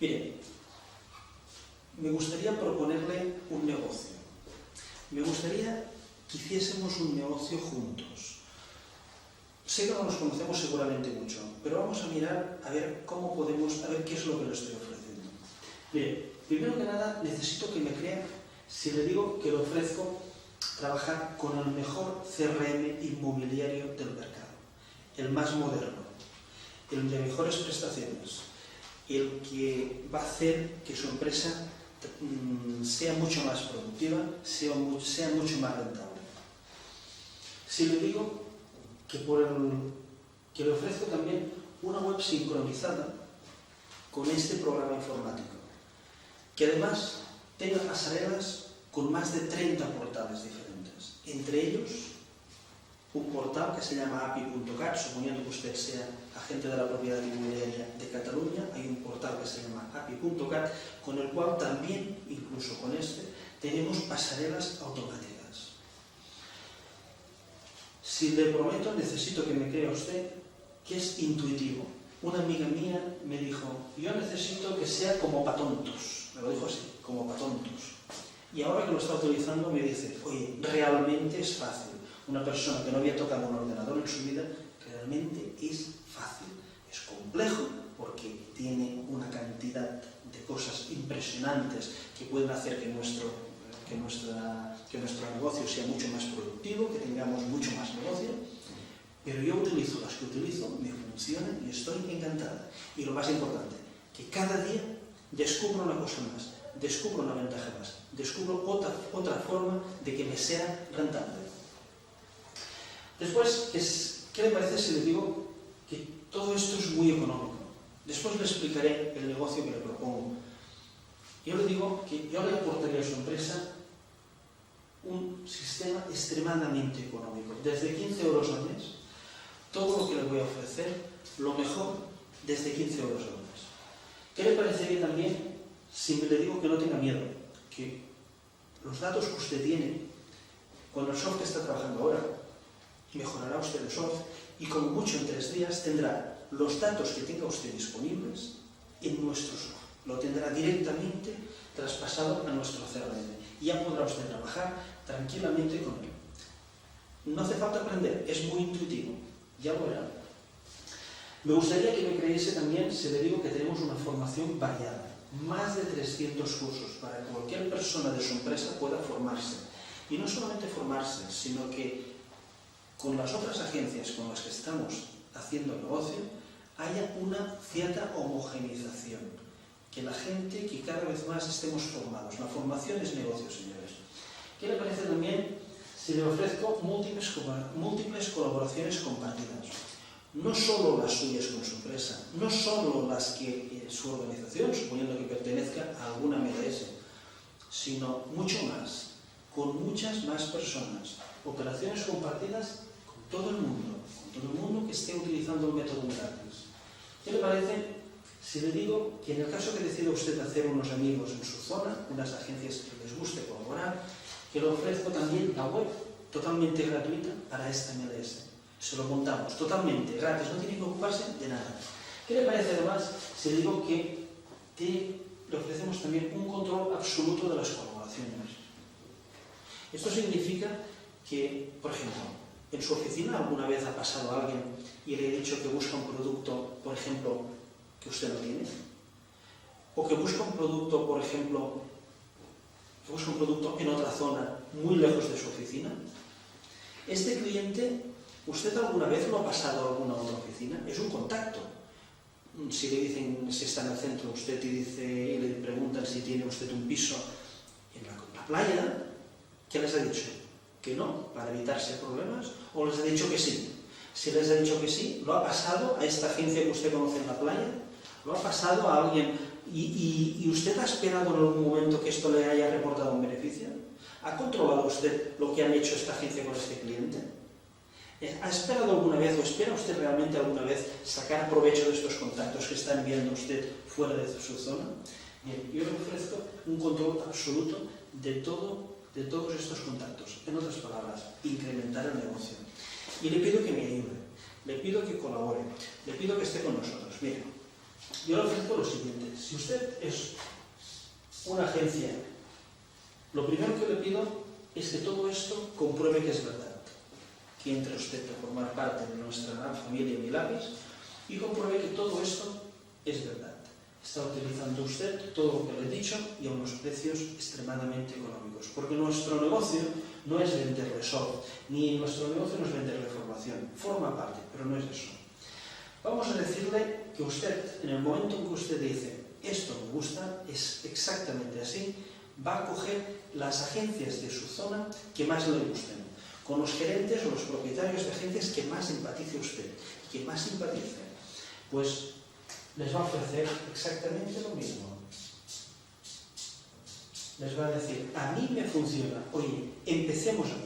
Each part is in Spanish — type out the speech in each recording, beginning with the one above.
Mire, me gustaría proponerle un negocio. Me gustaría que hiciésemos un negocio juntos. Sé que no nos conocemos seguramente mucho, pero vamos a mirar a ver cómo podemos, a ver qué es lo que le estoy ofreciendo. Mire, primero que nada necesito que me crea si le digo que le ofrezco trabajar con el mejor CRM inmobiliario del mercado, el más moderno, el de mejores prestaciones, el que va a hacer que su empresa sea mucho más productiva, sea mucho más rentable. Si le digo que le ofrezco también una web sincronizada con este programa informático, que además tenga pasarelas con más de 30 portales diferentes, entre ellos un portal que se llama api.cat, suponiendo que usted sea agente de la propiedad inmobiliaria de Cataluña, hay un portal que se llama api.cat, con el cual también, incluso con este, tenemos pasarelas automáticas. Si le prometo, necesito que me crea usted que es intuitivo. Una amiga mía me dijo, yo necesito que sea como pa' tontos, me lo dijo así, como pa' tontos. Y ahora que lo está utilizando me dice, oye, realmente es fácil. Una persona que no había tocado un ordenador en su vida, realmente es fácil. Es complejo porque tiene una cantidad de cosas impresionantes que pueden hacer que nuestro negocio sea mucho más productivo, que tengamos mucho más negocio. Pero yo utilizo las que utilizo, me funcionan y estoy encantada. Y lo más importante, que cada día descubro una cosa más, descubro una ventaja más, descubro otra forma de que me sea rentable. Después, ¿qué le parece si le digo que todo esto es muy económico? Después le explicaré el negocio que le propongo. Yo le digo que yo le aportaría a su empresa un sistema extremadamente económico. Desde 15 euros al mes, todo lo que le voy a ofrecer, lo mejor, desde 15 euros al mes. ¿Qué le parecería también si le digo que no tenga miedo? Que los datos que usted tiene, con el software que está trabajando ahora, mejorará usted el software y como mucho en 3 días tendrá los datos que tenga usted disponibles en nuestro software. Lo tendrá directamente traspasado a nuestro CRM y ya podrá usted trabajar tranquilamente con él. No hace falta aprender, es muy intuitivo, ya lo verá. Me gustaría que me creyese también si le digo que tenemos una formación variada, más de 300 cursos para que cualquier persona de su empresa pueda formarse. Y no solamente formarse, sino que con las otras agencias con las que estamos haciendo negocio, haya una cierta homogeneización. Que la gente, que cada vez más estemos formados. La formación es negocio, señores. ¿Qué le parece también si le ofrezco múltiples colaboraciones compartidas? No solo las suyas con su empresa, no solo las que su organización, suponiendo que pertenezca a alguna MDS, sino mucho más, con muchas más personas. Operaciones compartidas con todo el mundo que esté utilizando el método gratis. ¿Qué le parece si le digo que en el caso que decida usted hacer unos amigos en su zona, unas agencias que les guste colaborar, que le ofrezco también la web totalmente gratuita para esta MLS? Se lo montamos totalmente gratis, no tiene que ocuparse de nada. ¿Qué le parece además si le digo que le ofrecemos también un control absoluto de las colaboraciones? Esto significa que, por ejemplo, en su oficina alguna vez ha pasado alguien y le he dicho que busca un producto, por ejemplo, que usted no tiene, o que busca un producto, por ejemplo, en otra zona muy lejos de su oficina. Este cliente, ¿usted alguna vez lo ha pasado a alguna otra oficina? Es un contacto. Si le dicen si está en el centro usted y le preguntan si tiene usted un piso en la playa, ¿qué les ha dicho? ¿Que no? ¿Para evitarse problemas? ¿O les ha dicho que sí? Si les ha dicho que sí, ¿lo ha pasado a esta agencia que usted conoce en la playa? ¿Lo ha pasado a alguien y usted ha esperado en algún momento que esto le haya reportado un beneficio? ¿Ha controlado usted lo que ha hecho esta agencia con este cliente? ¿Ha esperado alguna vez o espera usted realmente alguna vez sacar provecho de estos contactos que está enviando usted fuera de su zona? Bien, yo le ofrezco un control absoluto de todos estos contactos. En otras palabras, incrementar el negocio. Y le pido que me ayude, le pido que colabore, le pido que esté con nosotros. Mire, Yo le ofrezco lo siguiente: si usted es una agencia, lo primero que le pido es que todo esto compruebe que es verdad, que entre usted a formar parte de nuestra gran familia Milapis y compruebe que todo esto es verdad. Está utilizando usted todo lo que le he dicho y a unos precios extremadamente económicos, porque nuestro negocio no es venderle solo, ni nuestro negocio no es venderle formación, forma parte, pero no es eso. Vamos a decirle que usted, en el momento en que usted dice esto me gusta, es exactamente así, va a coger las agencias de su zona que más le gusten, con los gerentes o los propietarios de agencias que más empatice usted, que más simpaticen, pues les va a ofrecer exactamente lo mismo. Les va a decir, a mí me funciona, oye, empecemos a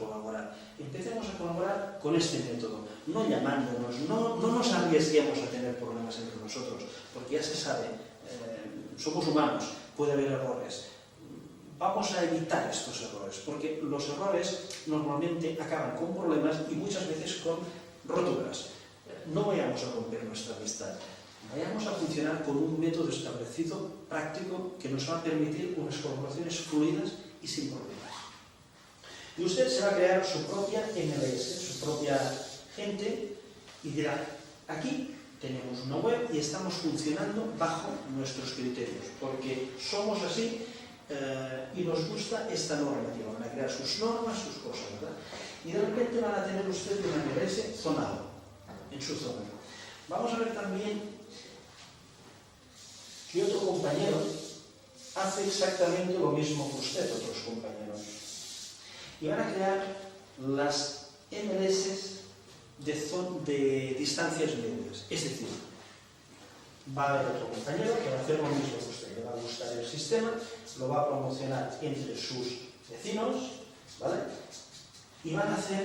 colaborar con este método, no llamándonos, no nos arriesguemos a tener problemas entre nosotros, porque ya se sabe, somos humanos, puede haber errores. Vamos a evitar estos errores, porque los errores normalmente acaban con problemas y muchas veces con roturas. No vayamos a romper nuestra amistad. Vayamos a funcionar con un método establecido, práctico, que nos va a permitir unas colaboraciones fluidas y sin problemas. Y usted se va a crear su propia MLS, su propia gente, y dirá, aquí tenemos una web y estamos funcionando bajo nuestros criterios, porque somos así y nos gusta esta normativa. Van a crear sus normas, sus cosas, ¿verdad? Y de repente van a tener usted una MLS zonal, en su zona. Vamos a ver también que otro compañero hace exactamente lo mismo que usted, otros compañeros. Y van a crear las MLS de distancias medias. Es decir, va a haber otro compañero que va a hacer lo mismo que usted. Le va a gustar el sistema, lo va a promocionar entre sus vecinos, ¿vale? Y van a hacer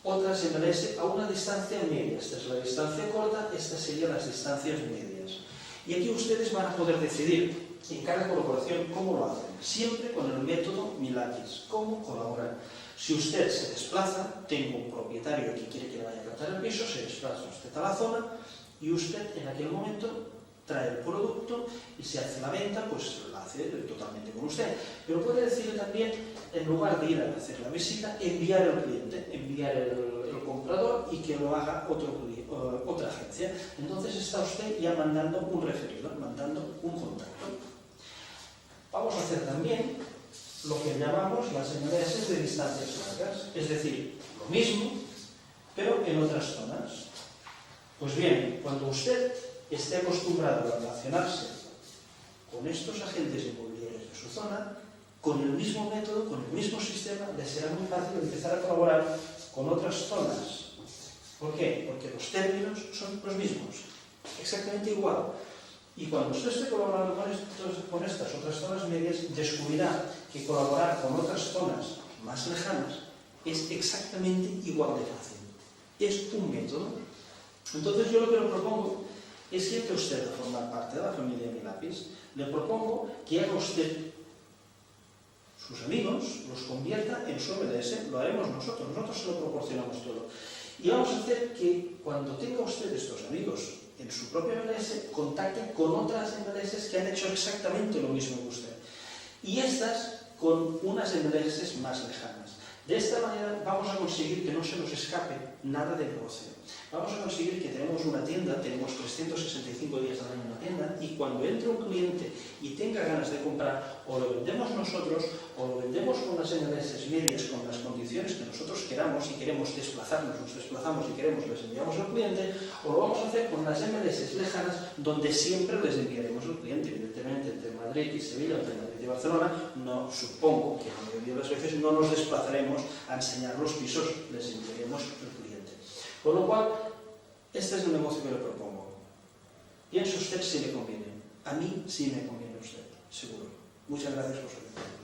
otras MLS a una distancia media. Esta es la distancia corta, estas serían las distancias medias. Y aquí ustedes van a poder decidir en cada colaboración cómo lo hacen, siempre con el método Milapis, cómo colaborar. Si usted se desplaza, tengo un propietario que quiere que le vaya a captar el piso, se desplaza usted a la zona y usted en aquel momento trae el producto y se hace la venta, pues la hace totalmente con usted. Pero puede decirle también, en lugar de ir a hacer la visita, enviar al cliente, enviar el comprador y que lo haga otra agencia. Entonces está usted ya mandando un referido, mandando un contacto. Vamos a hacer también lo que llamamos las MLS de distancias largas, es decir, lo mismo, pero en otras zonas. Pues bien, cuando usted esté acostumbrado a relacionarse con estos agentes inmobiliarios de su zona, con el mismo método, con el mismo sistema, le será muy fácil empezar a colaborar con otras zonas. ¿Por qué? Porque los términos son los mismos, exactamente igual. Y cuando usted esté colaborando con estas otras zonas medias, descubrirá que colaborar con otras zonas más lejanas es exactamente igual de fácil. Es un método. Entonces yo lo que le propongo es que entre usted a formar parte de la familia Milapis, le propongo que haga usted sus amigos, los convierta en su MLS, lo haremos nosotros se lo proporcionamos todo. Y vamos a hacer que cuando tenga usted estos amigos en su propia MLS, contacte con otras MLS que han hecho exactamente lo mismo que usted. Y estas con unas MLS más lejanas. De esta manera vamos a conseguir que no se nos escape nada de negocio. Vamos a conseguir que tenemos una tienda, tenemos 365 días al año en una tienda, y cuando entre un cliente y tenga ganas de comprar, o lo vendemos nosotros, o lo vendemos con las MLS medias, con las condiciones que nosotros queramos, y queremos desplazarnos, nos desplazamos y queremos, les enviamos al cliente, o lo vamos a hacer con las MLS lejanas, donde siempre les enviaremos al cliente. Evidentemente, entre Madrid y Sevilla, entre Madrid y Barcelona, no supongo que la mayoría de las veces no nos desplazaremos a enseñar los pisos, les enviaremos al cliente. Con lo cual, este es el negocio que le propongo. Piense usted si le conviene. A mí sí me conviene a usted, seguro. Muchas gracias por su atención.